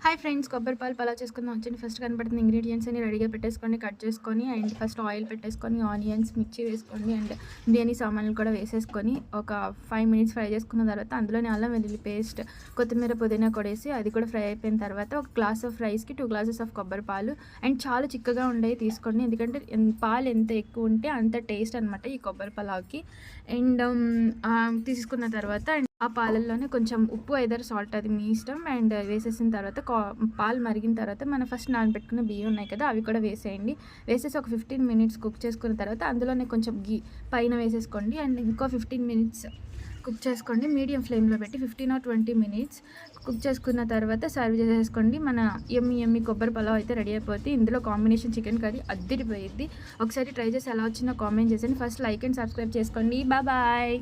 Hi friends, కొబ్బరి పాలు పలావ్ చేసుకుందాం వచ్చండి. ఫస్ట్ కనపడుతున్న ఇంగ్రీడియంట్స్ అన్ని రెడీగా పెట్టేసుకొని, కట్ చేసుకొని, అండ్ ఫస్ట్ ఆయిల్ పెట్టేసుకొని, ఆనియన్స్ మిర్చి వేసుకోండి, అండ్ బిర్యానీ సామాన్లు కూడా వేసేసుకొని ఒక 5 మినిట్స్ ఫ్రై చేసుకున్న తర్వాత అందులోనే అల్లం వెల్లుల్లి పేస్ట్, కొత్తిమీర పుదీనా కొడేసి అది కూడా ఫ్రై అయిపోయిన తర్వాత ఒక గ్లాస్ ఆఫ్ రైస్కి 2 గ్లాసెస్ ఆఫ్ కొబ్బరి పాలు అండ్ చాలా చిక్కగా ఉండేవి తీసుకోండి. ఎందుకంటే పాలు ఎంత ఎక్కువ ఉంటే అంత టేస్ట్ అనమాట ఈ కొబ్బరి పలావ్కి. అండ్ తీసుకున్న తర్వాత ఆ పాలల్లోనే కొంచెం ఉప్పు ఐదర్ సాల్ట్ అది మీ ఇష్టం. అండ్ వేసేసిన తర్వాత పాలు మరిగిన తర్వాత మనం ఫస్ట్ నానబెట్టుకున్న బియ్యం ఉన్నాయి కదా, అవి కూడా వేసేయండి. వేసేసి ఒక 15 మినిట్స్ కుక్ చేసుకున్న తర్వాత అందులోనే కొంచెం గీ పైన వేసేసుకోండి. అండ్ ఇంకో 15 మినిట్స్ కుక్ చేసుకోండి. మీడియం ఫ్లేమ్లో పెట్టి 15 ఆర్ 20 మినిట్స్ కుక్ చేసుకున్న తర్వాత సర్వ్ చేసేసుకోండి. మన యమ్మీ యమ్మీ కొబ్బరి పలావ్ అయితే రెడీ అయిపోతుంది. ఇందులో కాంబినేషన్ చికెన్ కర్రీ అద్దిరిపోయిద్ది. ఒకసారి ట్రై చేసి ఎలా వచ్చిందో కామెంట్ చేసేయండి. ఫస్ట్ లైక్ అండ్ సబ్స్క్రైబ్ చేసుకోండి. బాయ్.